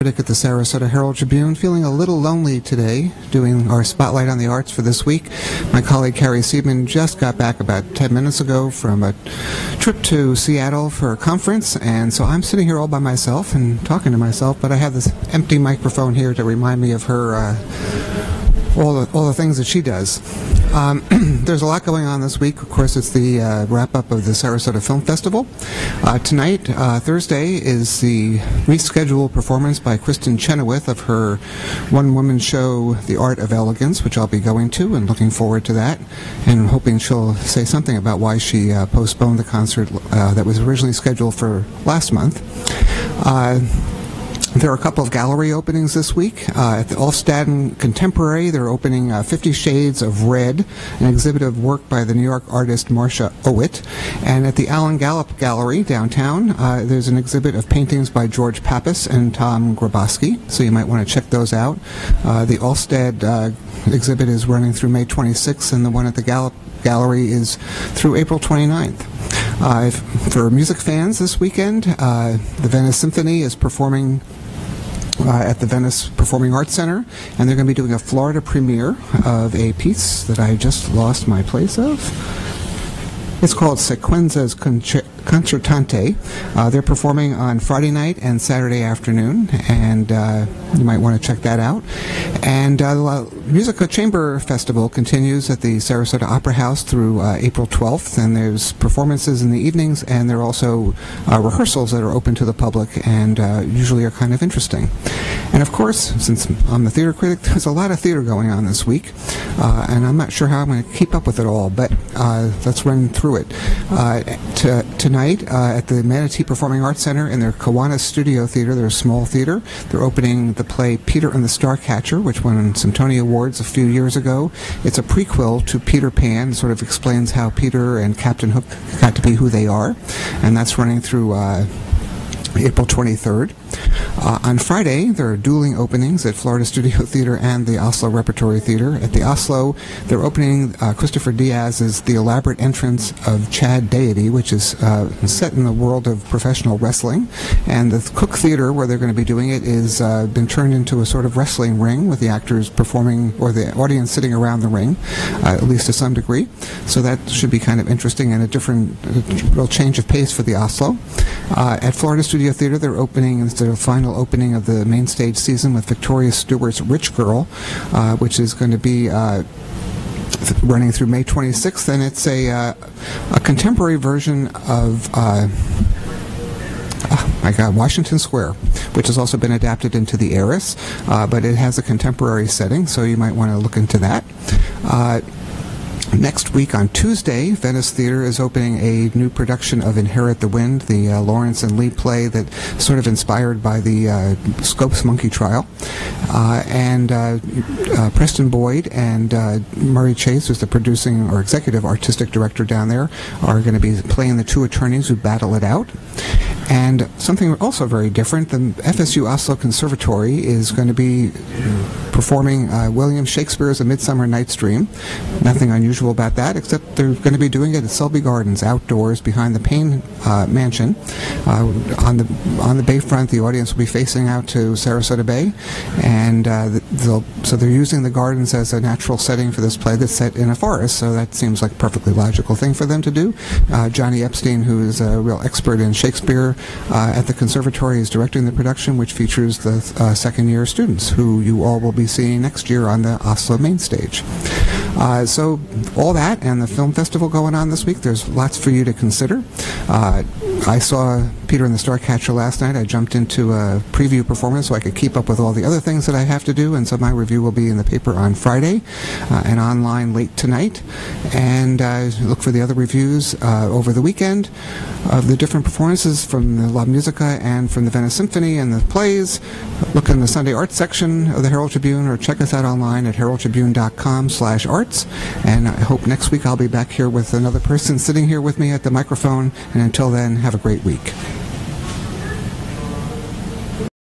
Critic at the Sarasota Herald-Tribune, feeling a little lonely today, doing our Spotlight on the Arts for this week. My colleague Carrie Seidman just got back about 10 minutes ago from a trip to Seattle for a conference, and so I'm sitting here all by myself and talking to myself, but I have this empty microphone here to remind me of her, all the things that she does. There's a lot going on this week. Of course, it's the wrap-up of the Sarasota Film Festival. Tonight, Thursday, is the rescheduled performance by Kristen Chenoweth of her one-woman show, The Art of Elegance, which I'll be going to and looking forward to that, and hoping she'll say something about why she postponed the concert that was originally scheduled for last month. There are a couple of gallery openings this week. At the Allstaden Contemporary, they're opening 50 Shades of Red, an exhibit of work by the New York artist Marcia Owit. And at the Alan Gallup Gallery downtown, there's an exhibit of paintings by George Pappas and Tom Grabowski, so you might want to check those out. The Allsted exhibit is running through May 26th, and the one at the Gallup Gallery is through April 29th. For music fans this weekend, the Venice Symphony is performing at the Venice Performing Arts Center, and they're going to be doing a Florida premiere of a piece that I just lost my place of. It's called Sequenza's Concertante. They're performing on Friday night and Saturday afternoon, and you might want to check that out. And the Musica Chamber Festival continues at the Sarasota Opera House through April 12th, and there's performances in the evenings, and there are also rehearsals that are open to the public and usually are kind of interesting. And of course, since I'm the theater critic, there's a lot of theater going on this week, and I'm not sure how I'm going to keep up with it all, but let's run through it. Tonight at the Manatee Performing Arts Center in their Kiwanis Studio Theater, their small theater, they're opening the play Peter and the Starcatcher, which won some Tony Awards a few years ago. It's a prequel to Peter Pan. It sort of explains how Peter and Captain Hook got to be who they are, and that's running through April 23rd. On Friday, there are dueling openings at Florida Studio Theater and the Oslo Repertory Theater. At the Oslo, they're opening Christopher Diaz's The Elaborate Entrance of Chad Deity, which is set in the world of professional wrestling. And the Cook Theater, where they're going to be doing it, is been turned into a sort of wrestling ring with the actors performing, or the audience sitting around the ring, at least to some degree. So that should be kind of interesting and a different, real change of pace for the Oslo. At Florida Studio Theater, they're opening, it's their final opening of the main stage season with Victoria Stewart's Rich Girl, which is going to be running through May 26th, and it's a contemporary version of Washington Square, which has also been adapted into The Heiress, but it has a contemporary setting, so you might want to look into that. Next week on Tuesday, Venice Theater is opening a new production of Inherit the Wind, the Lawrence and Lee play that sort of inspired by the Scopes Monkey Trial. And Preston Boyd and Murray Chase, who's the producing or executive artistic director down there, are going to be playing the two attorneys who battle it out. And something also very different, the FSU Oslo Conservatory is going to be performing William Shakespeare's A Midsummer Night's Dream. Nothing unusual about that, except they're going to be doing it at Selby Gardens, outdoors behind the Payne Mansion. On the bayfront, the audience will be facing out to Sarasota Bay, and so they're using the gardens as a natural setting for this play that's set in a forest, so that seems like a perfectly logical thing for them to do. Johnny Epstein, who is a real expert in Shakespeare at the Conservatory, is directing the production, which features the second-year students, who you all will be seeing next year on the Oslo main stage. So all that and the film festival going on this week, there's lots for you to consider. I saw Peter and the Starcatcher last night. I jumped into a preview performance so I could keep up with all the other things that I have to do, and so my review will be in the paper on Friday and online late tonight. And look for the other reviews over the weekend of the different performances from the La Musica and from the Venice Symphony and the plays. Look in the Sunday Arts section of the Herald-Tribune, or check us out online at heraldtribune.com/arts. And I hope next week I'll be back here with another person sitting here with me at the microphone. And until then, have a great week.